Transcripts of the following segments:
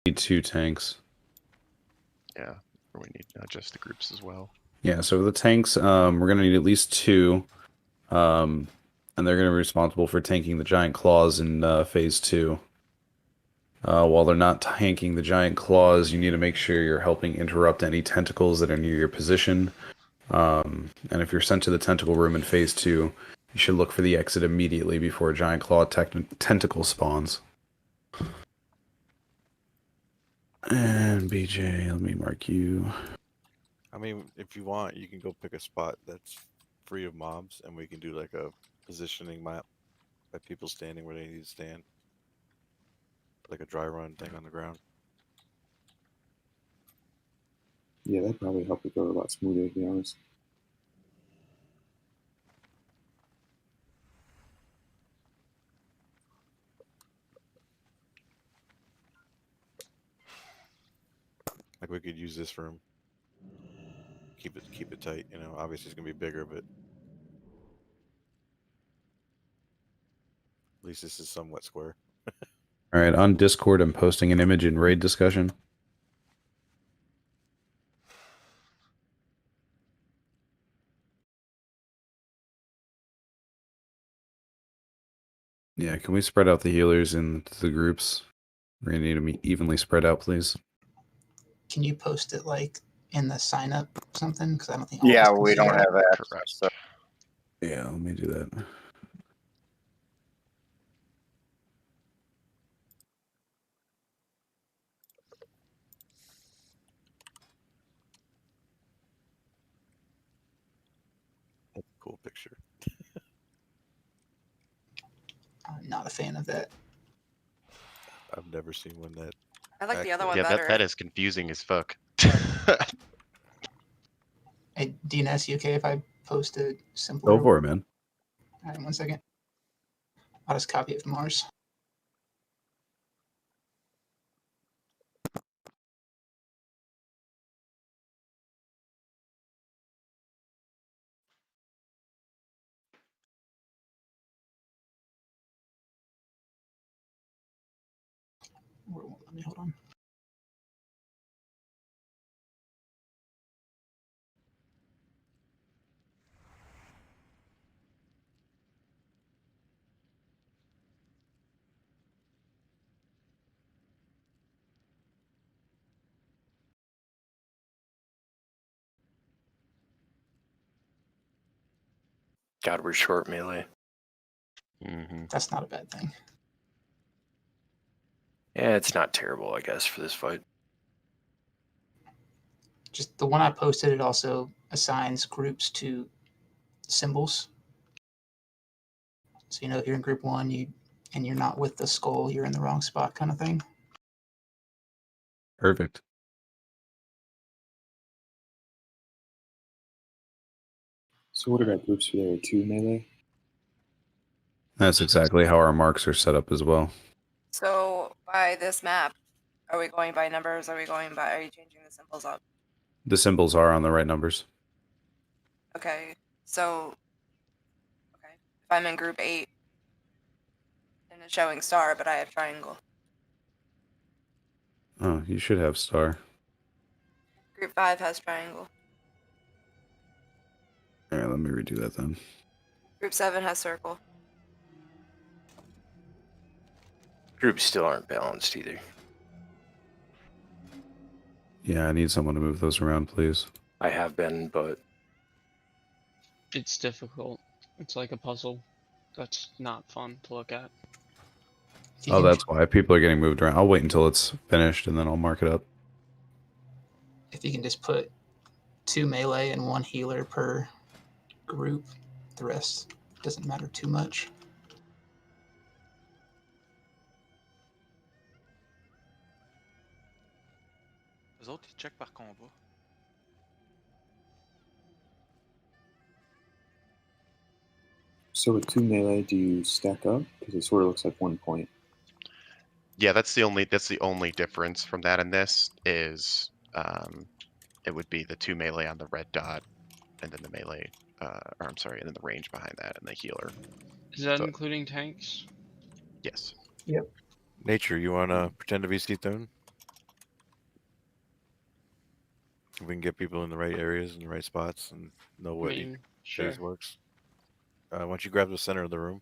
need 2 tanks. Yeah, we need just the groups as well. Yeah, so the tanks, we're going to need at least 2. And they're going to be responsible for tanking the giant claws in phase 2. While they're not tanking the giant claws, you need to make sure you're helping interrupt any tentacles that are near your position. And if you're sent to the tentacle room in phase 2, you should look for the exit immediately before a giant claw tentacle spawns. And BJ, let me mark you. I mean, if you want, you can go pick a spot that's free of mobs, and we can do like a positioning map by people standing where they need to stand. Like a dry run thing on the ground. Yeah, that'd probably help it go a lot smoother, to be honest. Like we could use this room. Keep it tight, you know. Obviously it's gonna be bigger, but at least this is somewhat square. Alright, on Discord, I'm posting an image in raid discussion. Yeah, can we spread out the healers into the groups? We're gonna need to be evenly spread out, please. Can you post it like in the sign up something? Because I don't think. Yeah, we don't have that. Correct. So. Yeah, let me do that. That's a cool picture. I'm not a fan of that. I've never seen one that. I like the other one Yeah, better. that is confusing as fuck. Hey, DNS, you okay if I post a simpler? Go for it, man. All right, 1 second. I'll just copy it from ours. Let me hold on. God, we're short melee. That's not a bad thing. Yeah, it's not terrible, I guess, for this fight. Just the one I posted, it also assigns groups to symbols. So, you know, if you're in group 1 and you're not with the skull, you're in the wrong spot kind of thing. Perfect. So what about groups where there are 2 melee? That's exactly how our marks are set up as well. So by this map, are we going by numbers? Are you changing the symbols up? The symbols are on the right numbers. Okay, so if I'm in group 8 and it's showing star, but I have triangle. Oh, you should have star. Group 5 has triangle. Alright, let me redo that then. Group 7 has circle. Groups still aren't balanced either. Yeah, I need someone to move those around, please. I have been, but It's difficult. It's like a puzzle. That's not fun to look at. Oh, that's why people are getting moved around. I'll wait until it's finished and then I'll mark it up. If you can just put 2 melee and 1 healer per group, the rest doesn't matter too much. Eux autres, ils checkent par combat. So with 2 melee, do you stack up? Because it sort of looks like 1 point. Yeah, that's the only difference from that and this is it would be the 2 melee on the red dot and then the melee or I'm sorry, and then the range behind that and the healer. Is that including tanks? Yes. Yep. Nature, you wanna pretend to be Seathune? If we can get people in the right areas and the right spots and know I what each mean, sure. phase works. Why don't you grab the center of the room?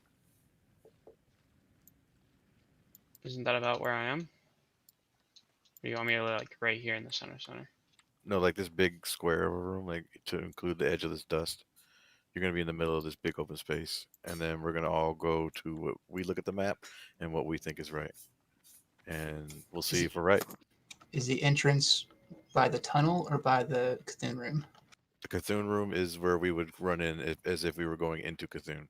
Isn't that about where I am? Or you want me to like right here in the center? No, like this big square of a room, like to include the edge of this dust. You're gonna be in the middle of this big open space, and then we're gonna all go to what we look at the map and what we think is right, and we'll see if we're right. Is the entrance by the tunnel or by the Cthulhu room? The Cthulhu room is where we would run in as if we were going into Cthulhu.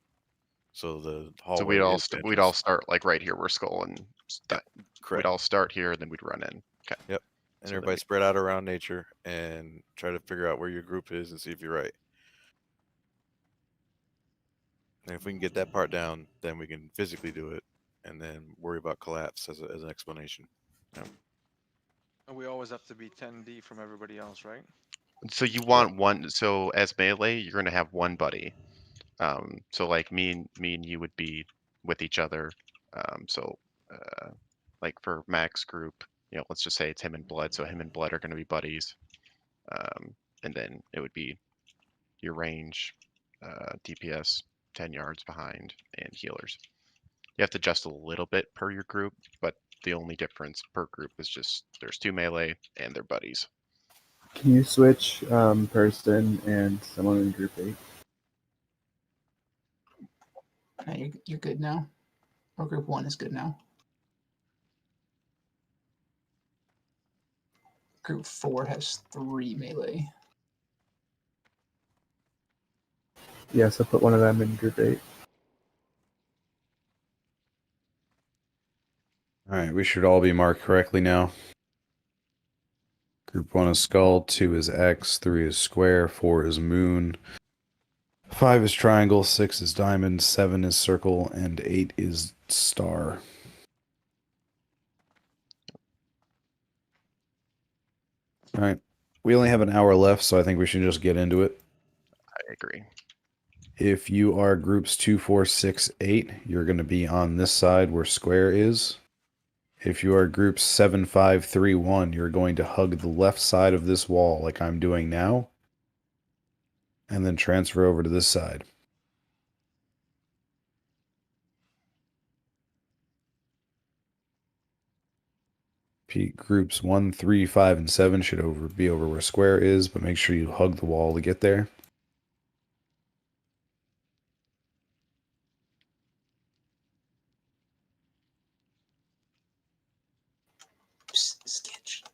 So the So hallway is the we'd all entrance. start like right here where Skull and we'd Correct. all start here and then we'd run in. Okay. Yep. And So then everybody we- spread out around nature and try to figure out where your group is and see if you're right. And if we can get that part down, then we can physically do it, and then worry about collapse as an explanation. And we always have to be 10 deep from everybody else, right? So you want one. So as melee, you're gonna have one buddy. So like me and you would be with each other. So like for Mac's group, let's just say it's him and Blood. So him and Blood are gonna be buddies. And then it would be your range, DPS 10 yards behind, and healers. You have to adjust a little bit per your group, but the only difference per group is just there's 2 melee and they're buddies. Can you switch person and someone in group 8? No, you're good now. Or group 1 is good now. Group 4 has 3 melee. Yes, I put one of them in group 8. Alright, we should all be marked correctly now. Group 1 is skull, 2 is X, 3 is square, 4 is moon, 5 is triangle, 6 is diamond, 7 is circle, and 8 is star. Alright, we only have an hour left, so I think we should just get into it. I agree. If you are groups 2, 4, 6, 8, you're going to be on this side where square is. If you are groups 7, 5, 3, 1, you're going to hug the left side of this wall like I'm doing now. And then transfer over to this side. Groups 1, 3, 5, and 7 should be over where square is, but make sure you hug the wall to get there. Sketch.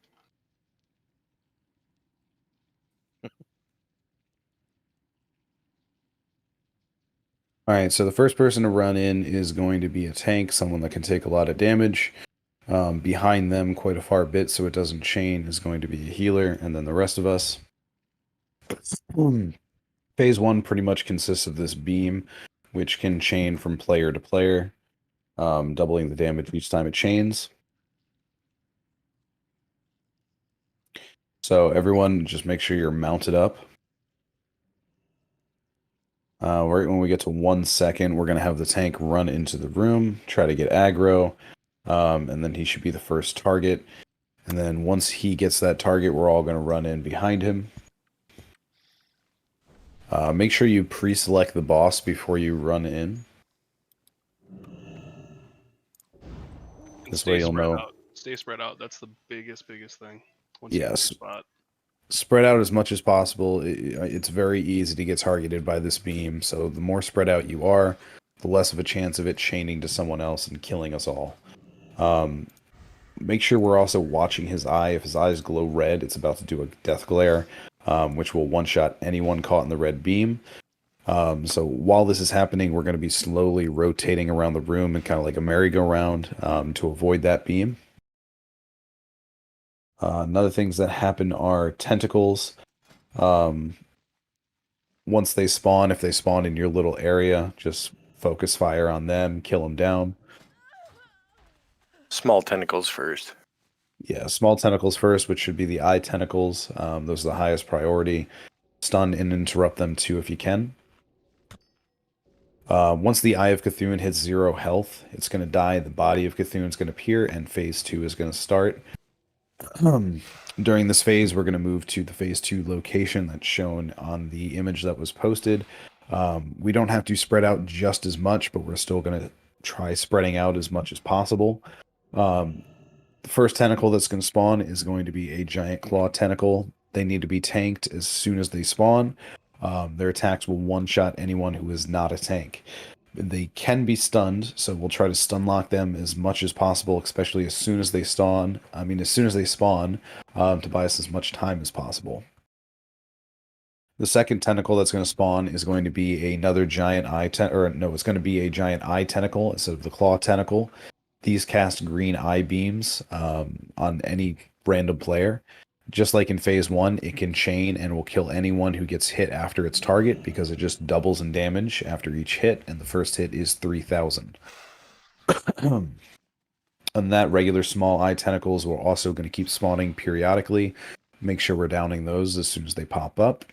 Alright, so the first person to run in is going to be a tank, someone that can take a lot of damage. Behind them, quite a far bit so it doesn't chain, is going to be a healer, and then the rest of us. Phase 1 pretty much consists of this beam, which can chain from player to player, doubling the damage each time it chains. So everyone, just make sure you're mounted up. Right when we get to 1 second, we're going to have the tank run into the room, try to get aggro, and then he should be the first target. And then once he gets that target, we're all going to run in behind him. Make sure you pre-select the boss before you run in. This way you'll know. Stay spread out. That's the biggest thing. Yes. Spread out as much as possible. It's very easy to get targeted by this beam, so the more spread out you are, the less of a chance of it chaining to someone else and killing us all. Make sure we're also watching his eye. If his eyes glow red, it's about to do a death glare, which will one-shot anyone caught in the red beam. So while this is happening, we're going to be slowly rotating around the room and kind of like a merry-go-round to avoid that beam. Another things that happen are tentacles. Once they spawn, if they spawn in your little area, just focus fire on them, kill them down. Small tentacles first. Yeah, small tentacles first, which should be the eye tentacles. Those are the highest priority. Stun and interrupt them too if you can. Once the Eye of Cthulhu hits 0 health, it's going to die. The body of Cthulhu is going to appear, and phase 2 is going to start. During this phase, we're going to move to the phase 2 location that's shown on the image that was posted. We don't have to spread out just as much, but we're still going to try spreading out as much as possible. The first tentacle that's going to spawn is going to be a giant claw tentacle. They need to be tanked as soon as they spawn. Their attacks will one-shot anyone who is not a tank. They can be stunned, so we'll try to stun lock them as much as possible, especially as soon as they spawn. To buy us as much time as possible. The second tentacle that's going to spawn is going to be another giant it's going to be a giant eye tentacle instead of the claw tentacle. These cast green eye beams on any random player. Just like in phase 1, it can chain and will kill anyone who gets hit after its target because it just doubles in damage after each hit, and the first hit is 3,000. And that regular small eye tentacles we're also going to keep spawning periodically. Make sure we're downing those as soon as they pop up.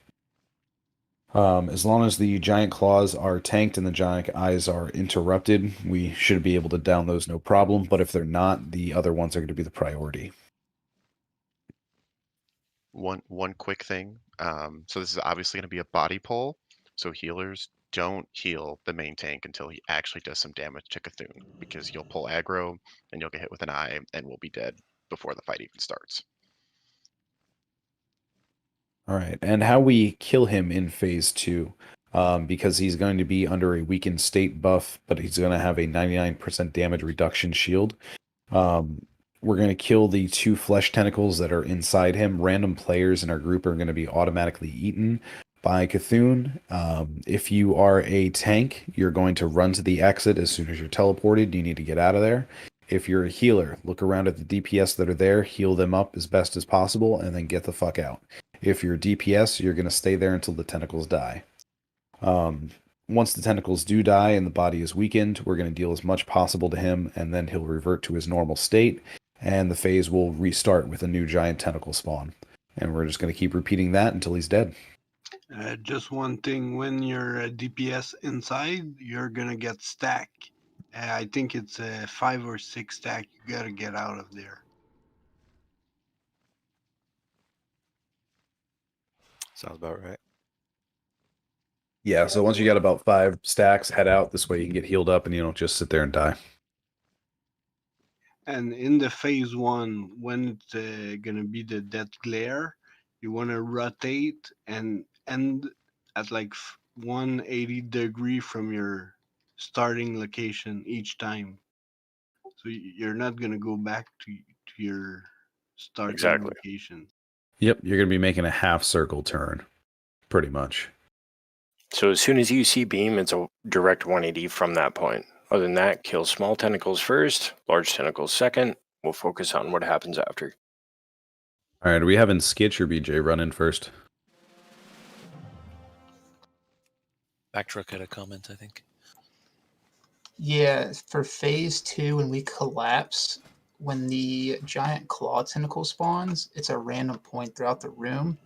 As long as the giant claws are tanked and the giant eyes are interrupted, we should be able to down those no problem, but if they're not, the other ones are going to be the priority. One quick thing. So this is obviously going to be a body pull. So healers don't heal the main tank until he actually does some damage to Cthulhu, because you'll pull aggro and you'll get hit with an eye and we'll be dead before the fight even starts. All right, and how we kill him in phase 2, because he's going to be under a weakened state buff, but he's going to have a 99% damage reduction shield. We're going to kill the 2 flesh tentacles that are inside him. Random players in our group are going to be automatically eaten by Cthulhu. If you are a tank, you're going to run to the exit as soon as you're teleported. You need to get out of there. If you're a healer, look around at the DPS that are there, heal them up as best as possible, and then get the fuck out. If you're DPS, you're going to stay there until the tentacles die. Once the tentacles do die and the body is weakened, we're going to deal as much possible to him, and then he'll revert to his normal state, and the phase will restart with a new giant tentacle spawn. And we're just going to keep repeating that until he's dead. Just one thing, when you're a DPS inside, you're going to get stack. I think it's a 5 or 6 stack. You got to get out of there. Sounds about right. Yeah, so once you got about 5 stacks, head out. This way you can get healed up and you don't just sit there and die. And in the phase 1, when it's going to be the death glare, you want to rotate and end at like 180 degree from your starting location each time. So you're not going to go back to your starting location. Yep, you're going to be making a half circle turn, pretty much. So as soon as you see beam, it's a direct 180 from that point. Other than that, kill small tentacles first, large tentacles second. We'll focus on what happens after. All right, are we having Skitch or BJ run in first? Backtruck had a comment, I think. Yeah, for phase 2, when we collapse, when the giant claw tentacle spawns, it's a random point throughout the room.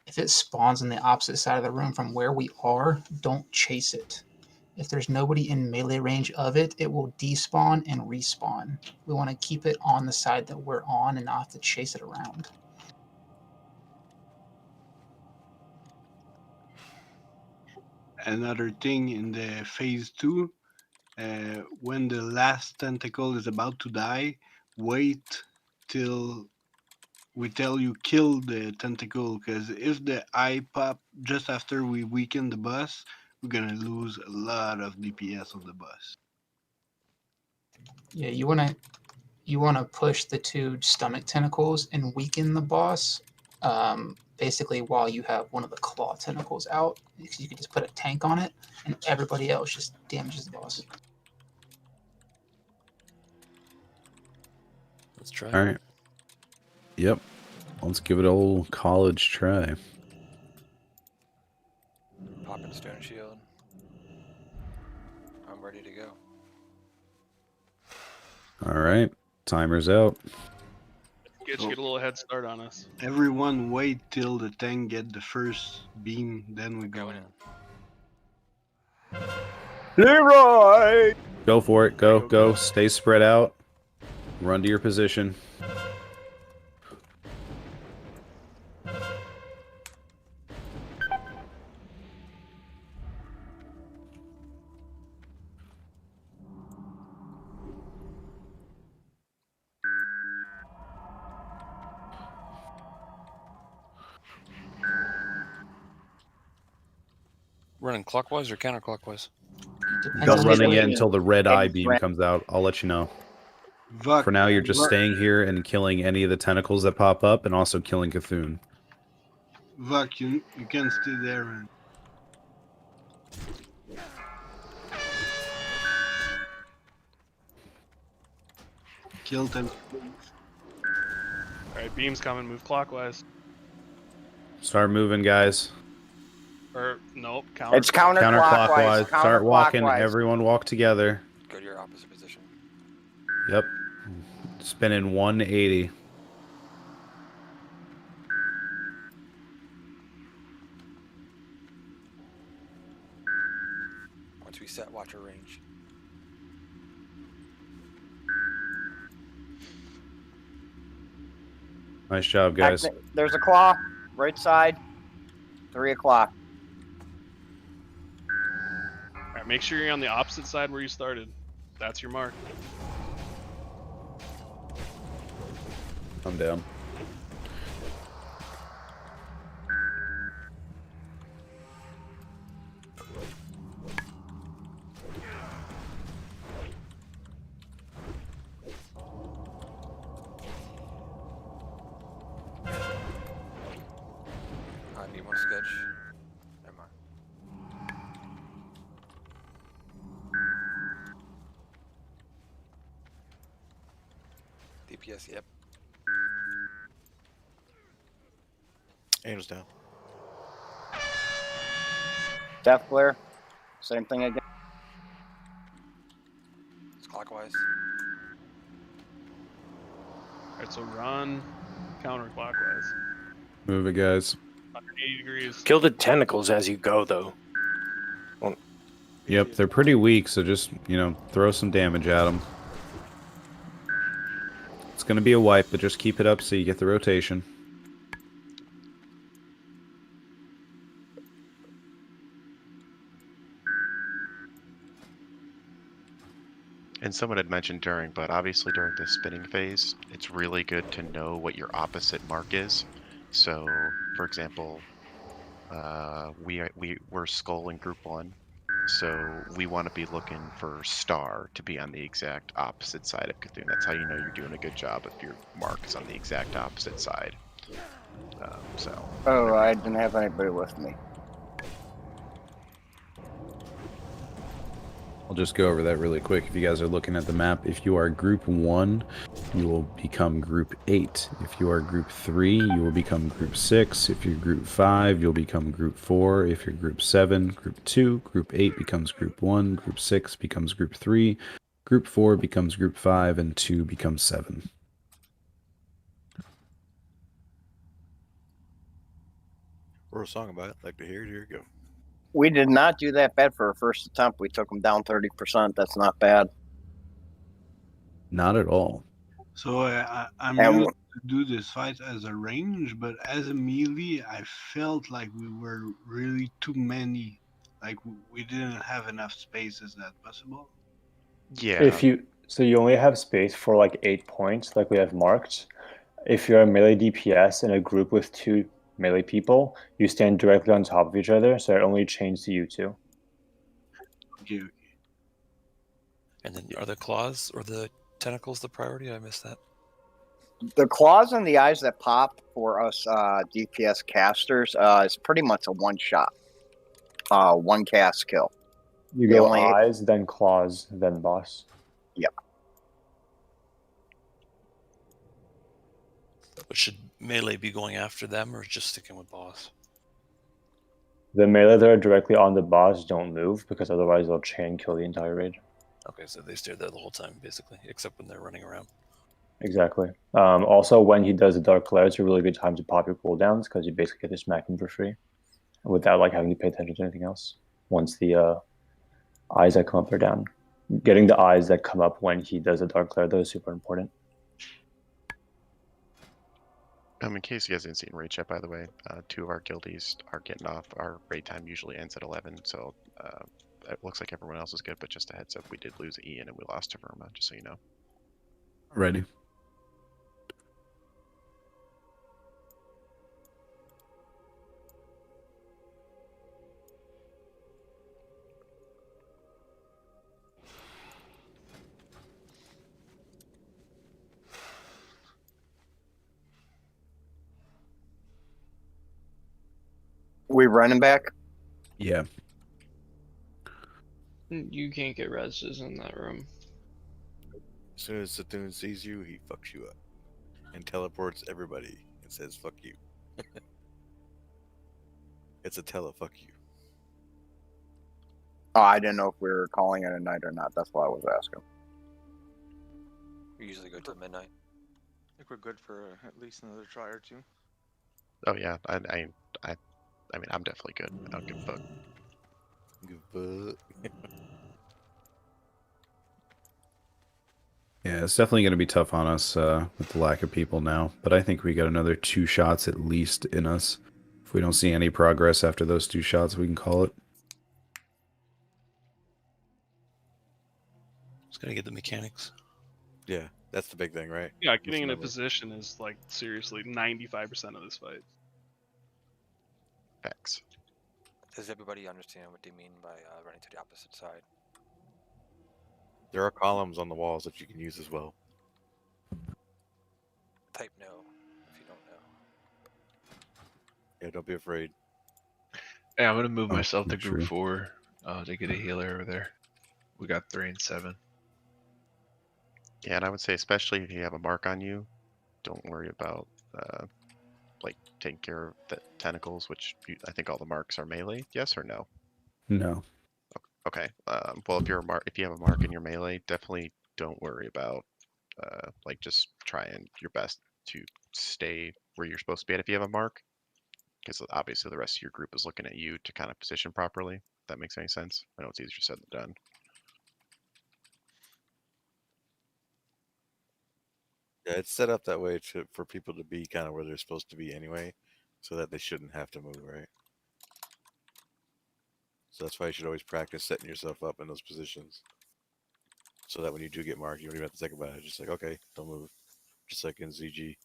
If it spawns on the opposite side of the room from where we are, don't chase it. If there's nobody in melee range of it, it will despawn and respawn. We want to keep it on the side that we're on and not have to chase it around. Another thing in the phase 2, when the last tentacle is about to die, wait till we tell you kill the tentacle, because if the eye pop just after we weaken the boss, we're gonna lose a lot of DPS on the boss. Yeah, you wanna push the 2 stomach tentacles and weaken the boss. Basically, while you have one of the claw tentacles out, because you can just put a tank on it, and everybody else just damages the boss. Let's try. All right. Yep. Let's give it a old college try. Popping stone shield. I'm ready to go. All right. Timer's out. Get a little head start on us. Everyone wait till the tank get the first beam, then we go in. Leroy! Go for it. Go. Stay spread out. Run to your position. running clockwise or counterclockwise? Depends Not on running which it way. until the red eye It's beam red. comes out. I'll let you know. Vuk, For now, you're just Vuk, staying here and killing any of the tentacles that pop up, and also killing Cthulhu. Vuk, you can stay there, man. Kill them. Alright, beam's coming. Move clockwise. Start moving, guys. Or, nope. Counter. It's counterclockwise. Counterclockwise. Start walking. Counterclockwise. Everyone walk together. Go to your opposite position. Yep. Spinning 180. Once we set watcher range. Nice job, guys. There's a claw, right side, 3 o'clock. Alright, make sure you're on the opposite side where you started. That's your mark. I'm down. I need more sketch. Never mind. DPS, yep. Angel's down. Death glare. Same thing again. It's clockwise. Alright, so run counterclockwise. Move it, guys. 180 degrees. Kill the tentacles as you go, though. Yep, they're pretty weak, so just, throw some damage at them. It's going to be a wipe, but just keep it up so you get the rotation. And someone had mentioned during, but obviously during the spinning phase, it's really good to know what your opposite mark is. So, for example, we're Skull in Group 1, so we want to be looking for Star to be on the exact opposite side of Cthulhu. That's how you know you're doing a good job if your mark is on the exact opposite side. Oh, I didn't have anybody with me. I'll just go over that really quick. If you guys are looking at the map, if you are Group 1, you will become Group 8. If you are Group 3, you will become Group 6. If you're Group 5, you'll become Group 4. If you're Group 7, Group 2. Group 8 becomes Group 1. Group 6 becomes Group 3. Group 4 becomes Group 5. And 2 becomes 7. Wrote a song about it. Like to hear it? Here you go. We did not do that bad for our first attempt. We took them down 30%. That's not bad. Not at all. So I'm And used to do this fight as a range, but as a melee, I felt like we were really too many. Like we didn't have enough space. Is that possible? Yeah. So you only have space for like 8 points, like we have marked. If you're a melee DPS in a group with 2 melee people, you stand directly on top of each other, so it only changes to you two. Okay. And then are the claws or the tentacles the priority? I missed that. the claws and the eyes that pop for us DPS casters is pretty much a one shot, one cast kill. You go eyes, then claws, then boss. Yep. But should melee be going after them or just sticking with boss? The melee that are directly on the boss don't move because otherwise they'll chain kill the entire raid. Okay, so they stay there the whole time, basically, except when they're running around. Exactly. Also, when he does the Dark Glare, it's a really good time to pop your cooldowns because you basically get to smack him for free without like having to pay attention to anything else. Once the eyes that come up are down. Getting the eyes that come up when he does the Dark Glare, though, is super important. In case you guys didn't see in raid chat, by the way, 2 of our guildies are getting off. Our raid time usually ends at 11, so it looks like everyone else is good, but just a heads up, we did lose Ian and we lost to Verma, just so you know. Ready. We running back? Yeah. You can't get reses in that room. As soon as Satoon sees you, he fucks you up and teleports everybody and says "fuck you." It's a fuck you. Oh, I didn't know if we were calling it a night or not. That's why I was asking. We usually go till midnight. I think we're good for at least another try or two. Oh yeah, I mean, I'm definitely good. I don't give a fuck. Give a fuck. Yeah, it's definitely going to be tough on us with the lack of people now. But I think we got another 2 shots at least in us. If we don't see any progress after those 2 shots, we can call it. Just gotta get the mechanics. Yeah, that's the big thing, right? Yeah, getting in a position is like seriously 95% of this fight. Facts. Does everybody understand what they mean by running to the opposite side? There are columns on the walls that you can use as well. Type no if you don't know. Yeah, don't be afraid. Hey, I'm gonna move myself to true. group 4 to get a healer over there. We got 3 and 7. Yeah, and I would say especially if you have a mark on you, don't worry about like taking care of the tentacles, which I think all the marks are melee. Yes or no? No. Okay. Well, if you have a mark in your melee, definitely don't worry about like just trying your best to stay where you're supposed to be at if you have a mark, because obviously the rest of your group is looking at you to kind of position properly. If that makes any sense. I know it's easier said than done. Yeah, it's set up that way for people to be kind of where they're supposed to be anyway, so that they shouldn't have to move, right? So that's why you should always practice setting yourself up in those positions, so that when you do get marked, you don't even have to think about it. Just like, okay, don't move. Just like in ZG.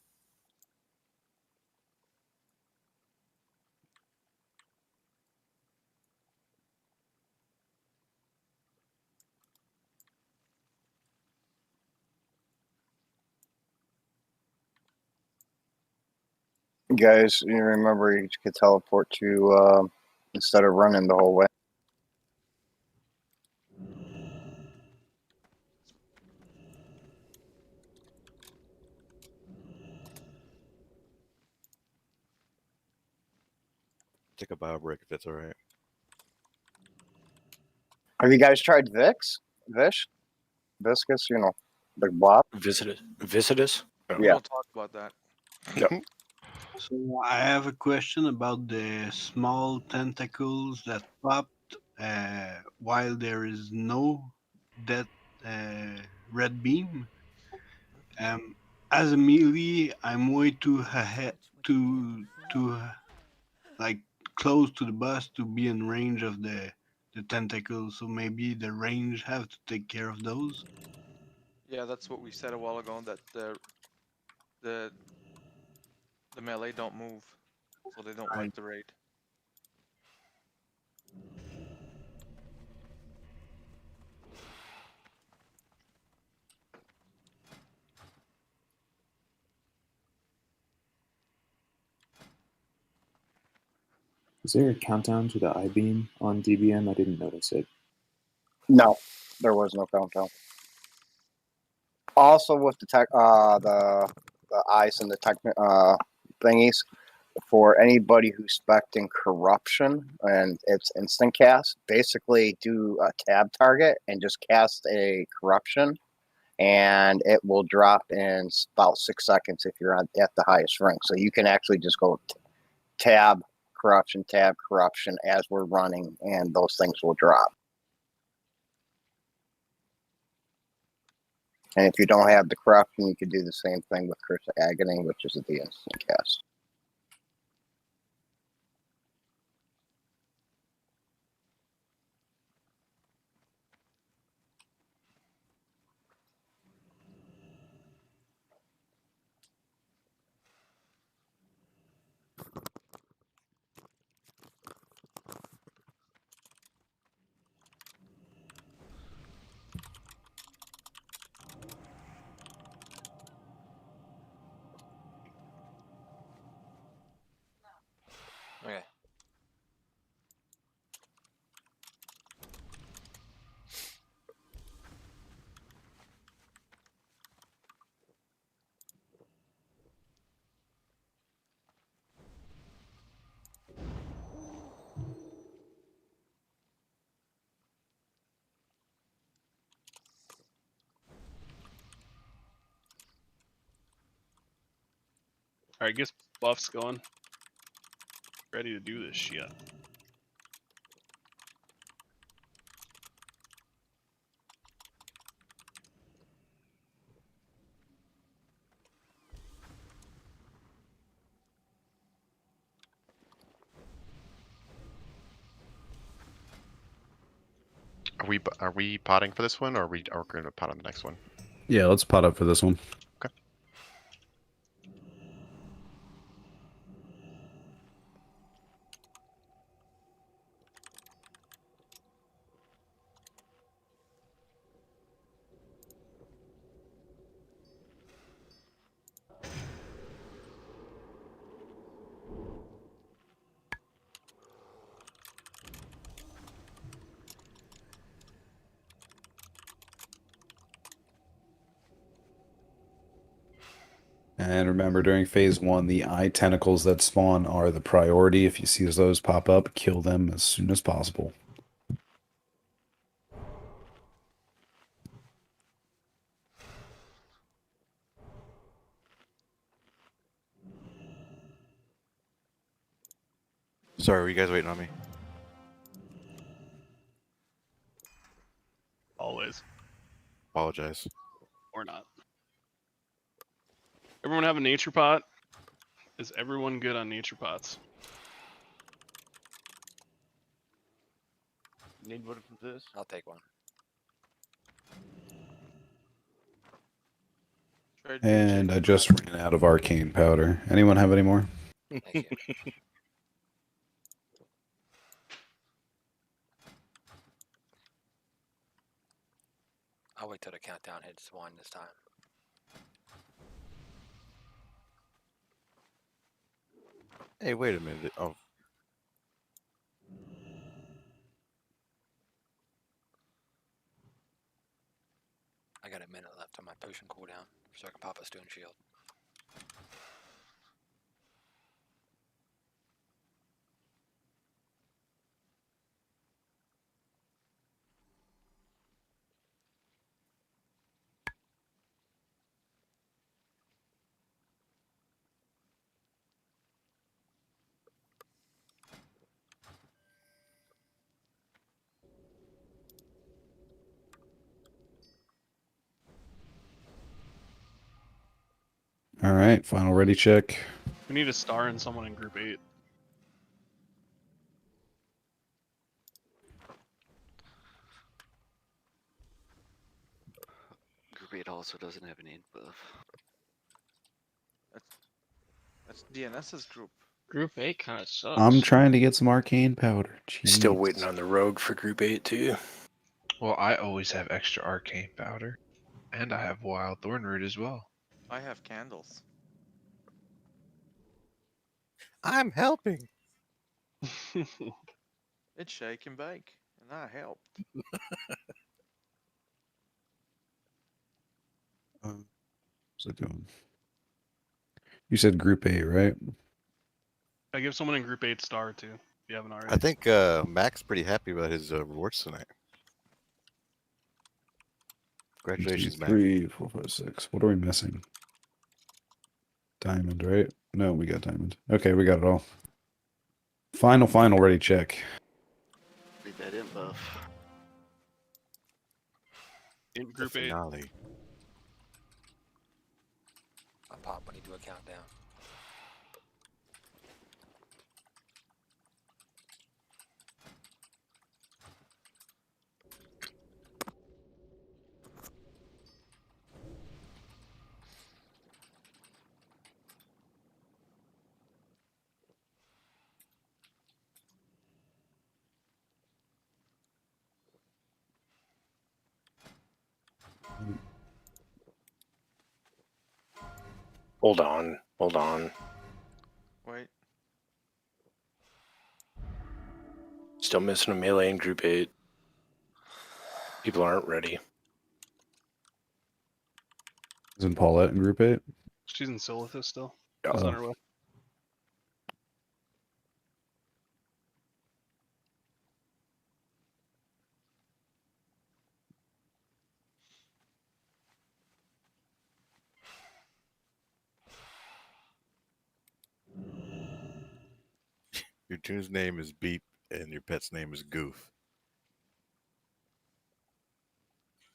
Guys, you remember you could teleport to instead of running the whole way. Take a bio break if that's all right. Have you guys tried Vix? Viscous, you know, the blob? Visitus? We Yeah. don't talk about that. Yep. So I have a question about the small tentacles that popped while there is no that red beam. As a melee, I'm way too ahead to like close to the boss to be in range of the tentacles. So maybe the range have to take care of those. Yeah, that's what we said a while ago. That the melee don't move, so they don't wipe the raid. Is there a countdown to the I-beam on DBM? I didn't notice it. No, there was no countdown. Also, with the ice and the thingies, for anybody who's specting corruption and it's instant cast, basically do a tab target and just cast a corruption, and it will drop in about 6 seconds if you're at the highest rank. So you can actually just go tab corruption as we're running, and those things will drop. And if you don't have the corruption, you can do the same thing with Curse of Agony, which is the instant cast. Alright, get buffs going. Ready to do this shit. Are we potting for this one, or are we going to pot on the next one? Yeah, let's pot up for this one. Okay. And remember, during phase 1, the eye tentacles that spawn are the priority. If you see those pop up, kill them as soon as possible. Sorry, were you guys waiting on me? Always. Apologize. Or not. Everyone have a nature pot? Is everyone good on nature pots? Need one from this? I'll take one. And I just ran out of arcane powder. Anyone have any more? Thank you. I'll wait till the countdown hits 1 this time. Hey, wait a minute. Oh. I got a minute left on my potion cooldown, so I can pop a stone shield. All right, final ready check. We need a star and someone in group 8. Group 8 also doesn't have an int buff. That's DNS's group. Group 8 kind of sucks. I'm trying to get some arcane powder. Still Jeez. waiting on the rogue for group 8 too. Well, I always have extra arcane powder, and I have wild thorn root as well. I have candles. I'm helping. It's shake and bake, and I helped. What's it doing? You said group 8, right? I give someone in group 8 star too, if you haven't already. I think Mac's pretty happy about his rewards tonight. Congratulations, Mac. 3, 4, 5, 6. What are we missing? Diamond, right? No, we got diamond. Okay, we got it all. Final ready check. Need that int buff. In group 8. Finale. I'll pop when you do a countdown. Hold on, hold on. Wait. Still missing a melee in group 8. People aren't ready. Isn't Paulette in group 8? She's in Silithus still. Yeah. She's on her way. Your tune's name is Beep, and your pet's name is Goof.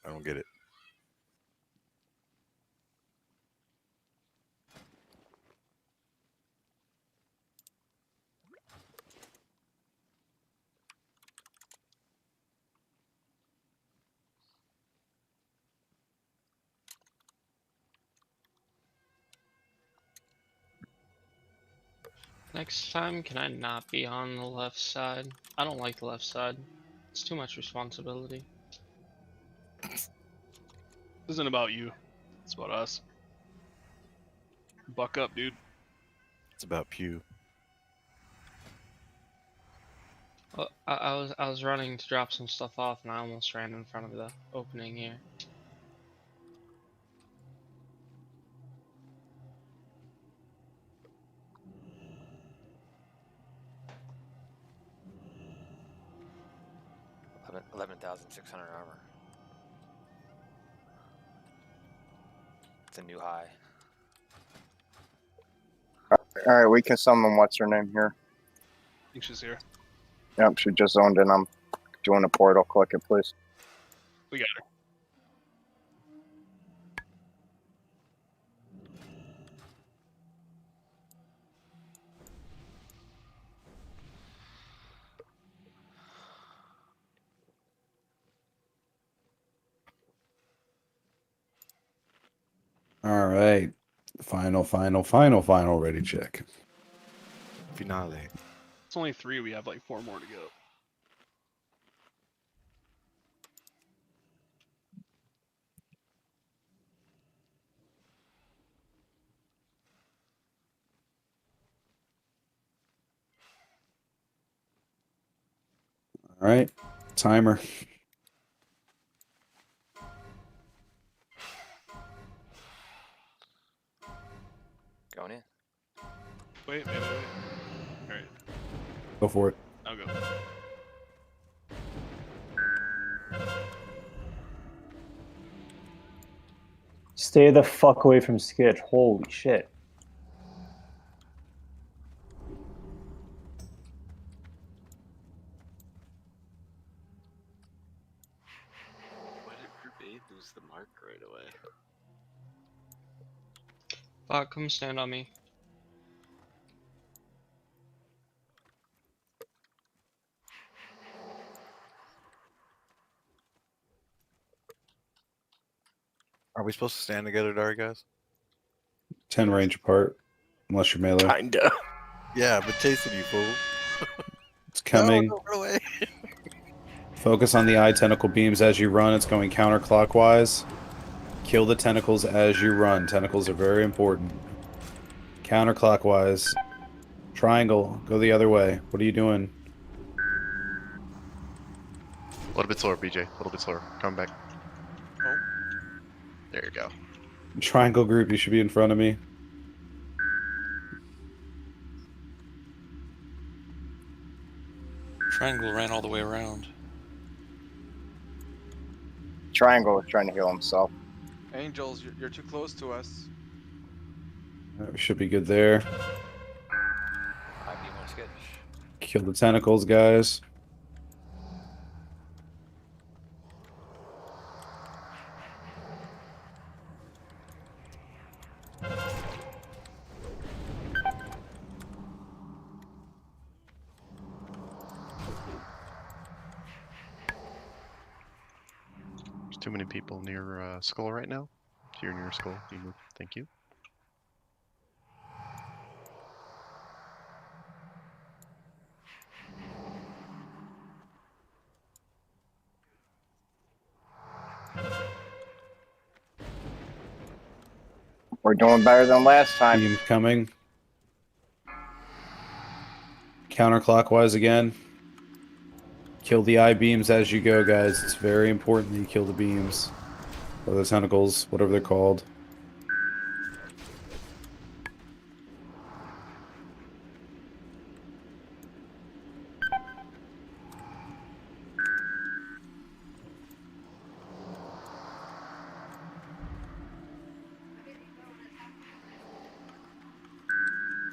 I don't get it. Next time, can I not be on the left side? I don't like the left side. It's too much responsibility. This isn't about you. It's about us. Buck up, dude. It's about Pew. Well, I was running to drop some stuff off, and I almost ran in front of the opening here. Eleven 11,600 armor. It's a new high. All right, we can summon what's her name here. I think she's here. Yep, she just zoned in. I'm doing a portal. Click it, please. We got her. All right. Final ready check. Finale. It's only 3. We have like 4 more to go. All right. Timer. Going in. Wait. Alright. Go for it. I'll go. Stay the fuck away from Skitch. Holy shit. Why did Group 8 lose the mark right away? Bot, come stand on me. Are we supposed to stand together, Dari, guys? 10 range apart. Unless you're melee. Kinda. Yeah, but chasing you, fool. It's coming. No, run away. Focus on the eye tentacle beams as you run. It's going counterclockwise. Kill the tentacles as you run. Tentacles are very important. Counterclockwise. Triangle. Go the other way. What are you doing? A little bit slower, BJ. A little bit slower. Come back. Oh. There you go. Triangle group, you should be in front of me. Triangle ran all the way around. Triangle is trying to heal himself. Angels, you're too close to us. We should be good there. Might be more skittish. Kill the tentacles, guys. There's too many people near Skull right now. If you're near Skull, you move. Thank you. We're doing better than last time. Beam coming. Counterclockwise again. Kill the eye beams as you go, guys. It's very important that you kill the beams. Or the tentacles, whatever they're called.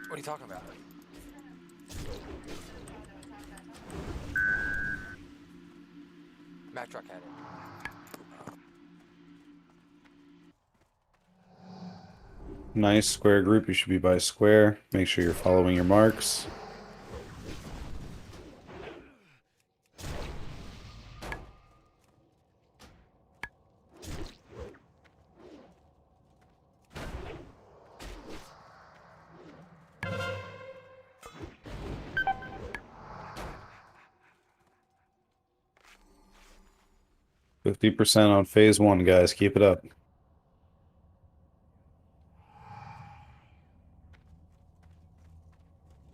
What are you talking about? Mack truck had it. Nice square group. You should be by square. Make sure you're following your marks. %50 on phase 1, guys. Keep it up.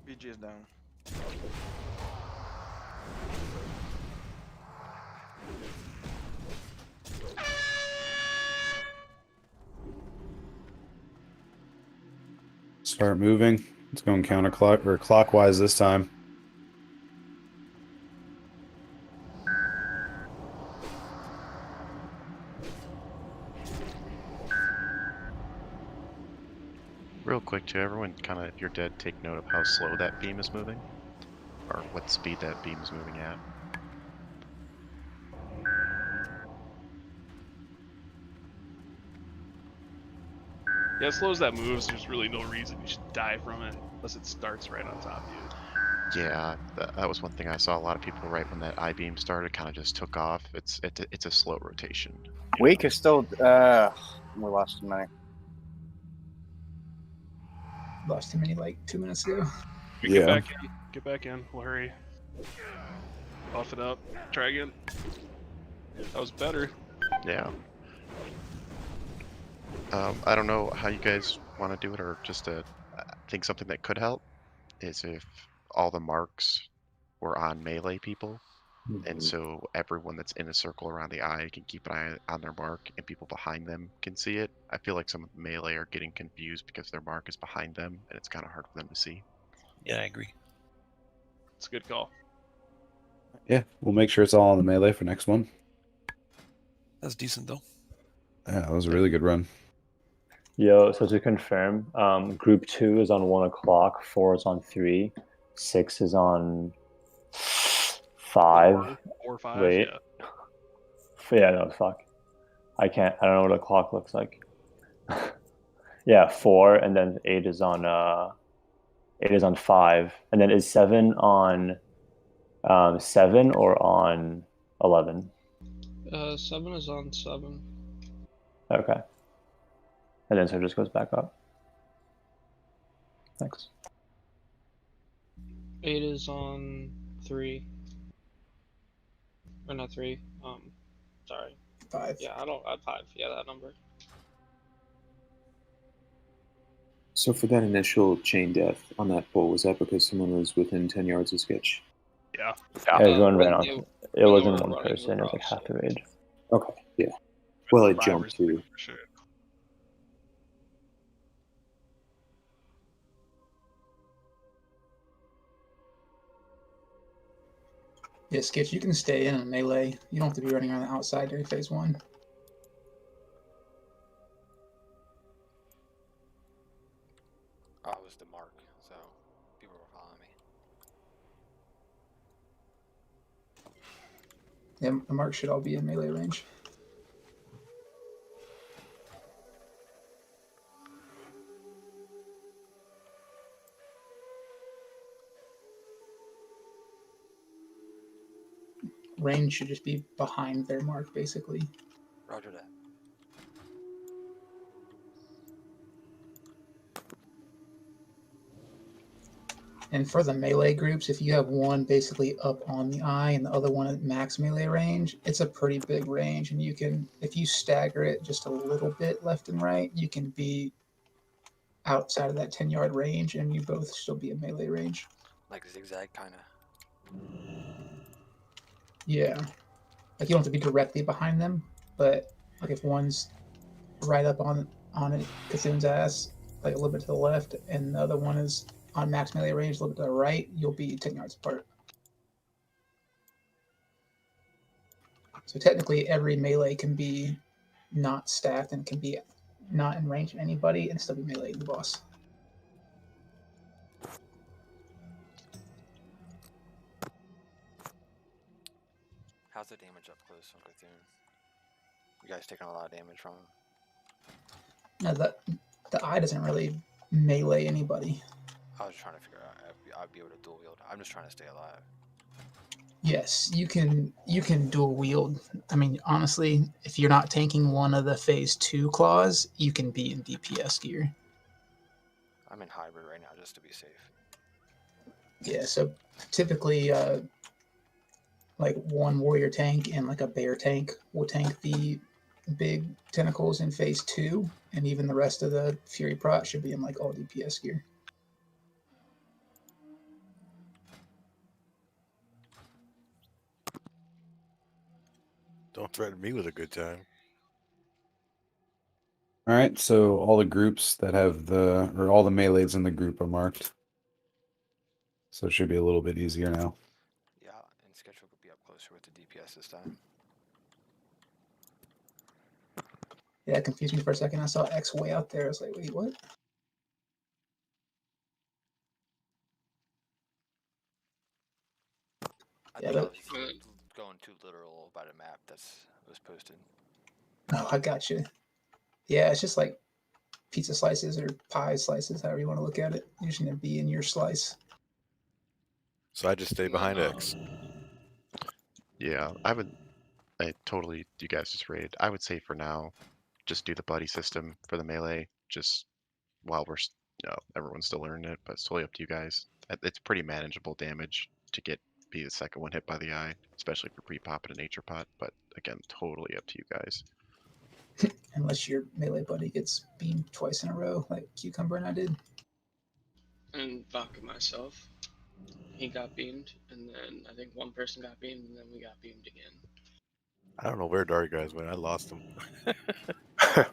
BG is down. Start moving. It's going counterclock or clockwise this time. Real quick too, everyone kind of, if you're dead, take note of how slow that beam is moving. Or what speed that beam is moving at. Yeah, as slow as that moves, there's really no reason you should die from it unless it starts right on top of you. Yeah, that was one thing I saw a lot of people right when that I-beam started kind of just took off. It's a slow rotation. We could still, we lost too many. Lost too many like 2 minutes ago. Get back in. Get back in. We'll hurry. Buff it up. Try again. That was better. Yeah. I don't know how you guys want to do it, or just I think something that could help is if all the marks were on melee people, and so everyone that's in a circle around the eye can keep an eye on their mark, and people behind them can see it. I feel like some of the melee are getting confused because their mark is behind them, and it's kind of hard for them to see. Yeah, I agree. It's a good call. Yeah, we'll make sure it's all on the melee for next one. That's decent though. Yeah, that was a really good run. Yo, so to confirm, group 2 is on 1 o'clock, 4 is on 3, 6 is on 5. 4 or 5. Wait. Yeah, no, fuck. I don't know what a clock looks like. Yeah, 4, and then 8 is on 5, and then is 7 on 7 or on 11? 7 is on 7. Okay. And then so it just goes back up. Thanks. 8 is on 3. Or not 3. Sorry. 5. Yeah, I don't. 5. Yeah, that number. So for that initial chain death on that pole, was that because someone was within 10 yards of Sketch? Yeah. Everyone ran on. It wasn't one running person. It was like across, half the raid. Okay, yeah. Well, it 5 or jumped 6 too. for sure. Yeah, Sketch, you can stay in a melee. You don't have to be running around the outside during phase 1. Oh, it was the mark, so people were following me. Yeah, the marks should all be in melee range. Range should just be behind their mark, basically. Roger that. And for the melee groups, if you have one basically up on the eye and the other one at max melee range, it's a pretty big range. And you can, if you stagger it just a little bit left and right, you can be outside of that 10-yard range and you both still be in melee range. Like zigzag, kind of. Yeah. Like you don't have to be directly behind them, but like if one's right up on it, Cthulhu's ass, like a little bit to the left, and the other one is on max melee range, a little bit to the right, you'll be 10 yards apart. So technically, every melee can be not stacked and can be not in range of anybody and still be meleeing the boss. How's the damage up close on Cthulhu? You guys taking a lot of damage from him? No, the eye doesn't really melee anybody. I was trying to figure out if I'd be able to dual wield. I'm just trying to stay alive. Yes, you can dual wield. I mean, honestly, if you're not tanking one of the phase 2 claws, you can be in DPS gear. I'm in hybrid right now just to be safe. Yeah, so typically like one warrior tank and like a bear tank will tank the big tentacles in phase 2, and even the rest of the Fury Prot should be in like all DPS gear. Don't threaten me with a good time. All right, so all the groups that have all the melees in the group are marked. So it should be a little bit easier now. Yeah, and schedule could be up closer with the DPS this time. Yeah, it confused me for a second. I saw X way out there. I was like, wait, what? I Yeah, think I that, was going too literal about a map that was posted. oh, I got you. Yeah, it's just like pizza slices or pie slices, however you want to look at it. You're just going to be in your slice. So I just stay behind X. Yeah, I totally, you guys just raid. I would say for now, just do the buddy system for the melee, just while everyone's still learning it, but it's totally up to you guys. It's pretty manageable damage to be the second one hit by the eye, especially for pre-pop and a nature pot, but again, totally up to you guys. Unless your melee buddy gets beamed twice in a row, like Cucumber and I did. And Vodka myself, he got beamed, and then I think one person got beamed, and then we got beamed again. I don't know where Dark Guys went. I lost them. He's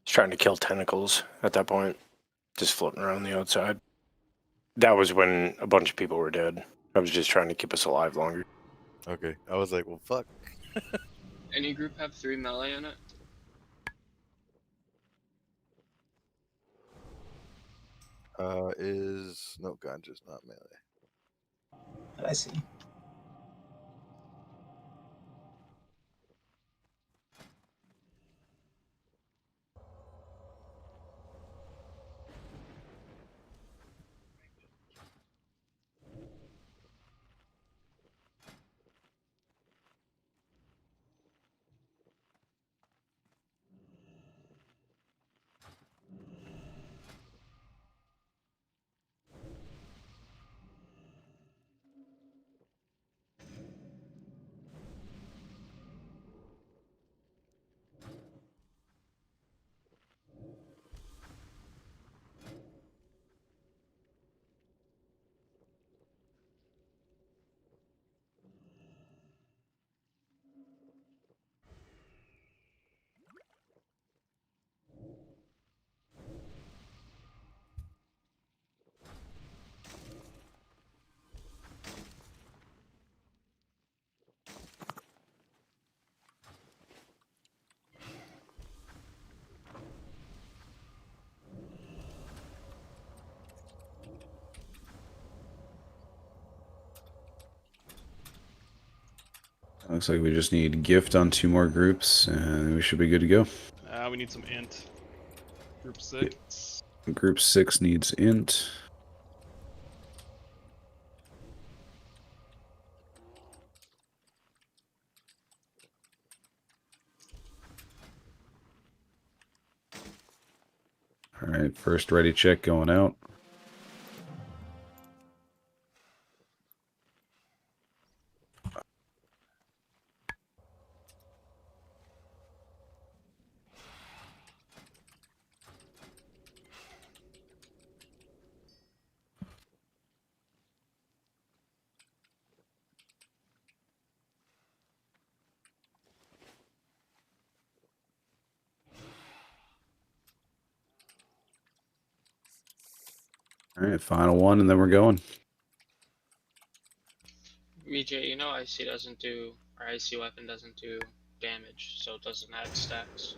trying to kill tentacles at that point, just floating around the outside. That was when a bunch of people were dead. I was just trying to keep us alive longer. Okay, I was like, well, fuck. Any group have 3 melee in it? No, Ganja's not melee. I see. Looks like we just need gift on 2 more groups, and we should be good to go. We need some int. Group 6. Group 6 needs int. All right, first ready check going out. All right, final one, and then we're going. BJ, you know IC doesn't do, or IC weapon doesn't do damage, so it doesn't add stacks.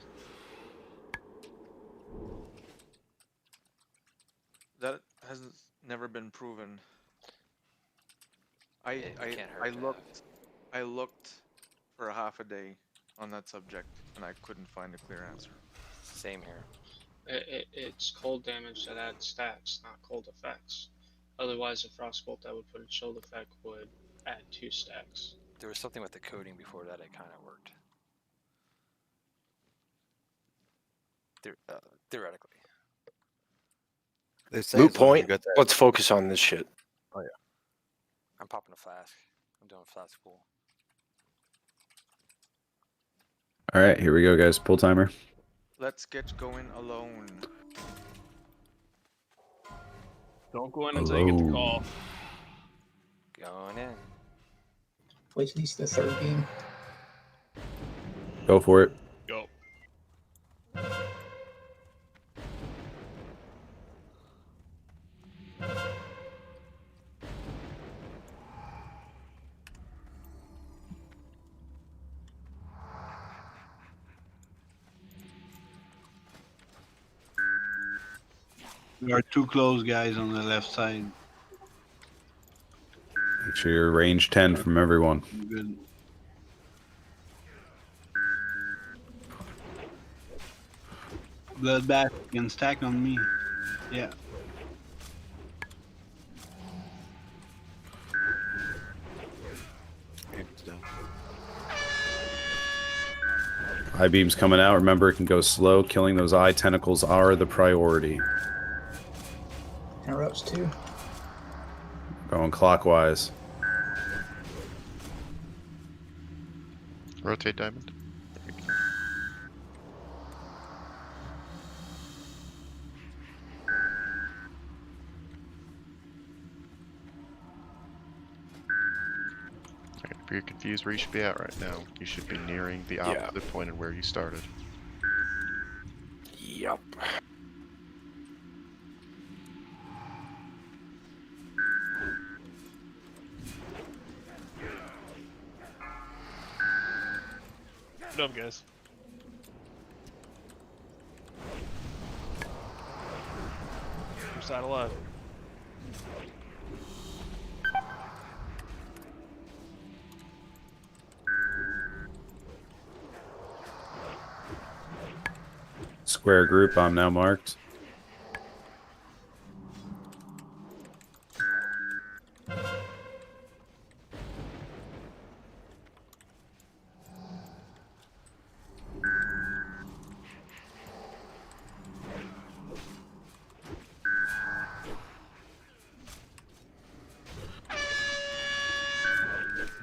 That has never been proven. I It can't hurt I to looked I looked for a half a day on that subject, and I couldn't find a clear answer. Same here. It's cold damage that adds stats, not cold effects. Otherwise, a frostbolt that would put a chilled effect would add 2 stacks. There was something with the coding before that. It kind of worked. Theoretically. They say Moot as long as you point. got that. Let's focus on this shit. Oh yeah. I'm popping a flask. I'm doing flask pool. All right, here we go, guys. Pull timer. Let's get going alone. Don't go in until you get the call. Going in. Wait till you see the third beam. Go for it. Go. You are too close, guys, on the left side. Make sure you're range 10 from everyone. Good. Bloodbath, you can stack on me. Yeah. Eye beam's coming out. Remember, it can go slow. Killing those eye tentacles are the priority. Interrupts too. Going clockwise. Rotate diamond. Alright, if you're confused where you should be at right now, you should be nearing the opposite point of where you started. Yep. Good job, guys. Your side alive. Square group, I'm now marked.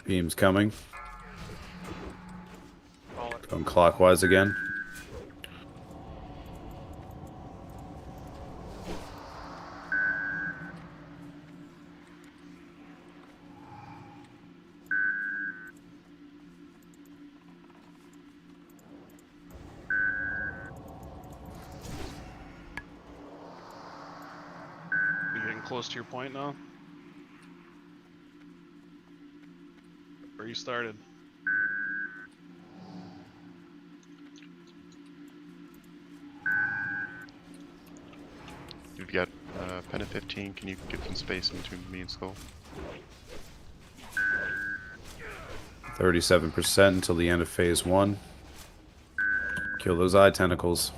Beam's coming. Going clockwise again. You getting close to your point now? Where you started? You've got pen at 15. Can you get some space in between me and Skull? 37% until the end of phase 1. Kill those eye tentacles.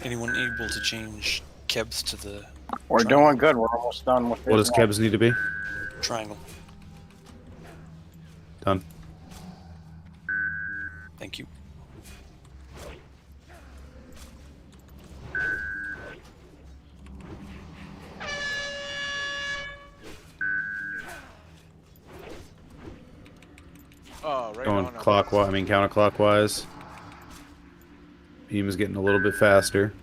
Anyone able to change Kebs to the We're doing good. We're almost done with What does Kebs need to be? triangle? Done. Thank you. Oh, right Going on. clockwise, I mean counterclockwise. Beam is getting a little bit faster.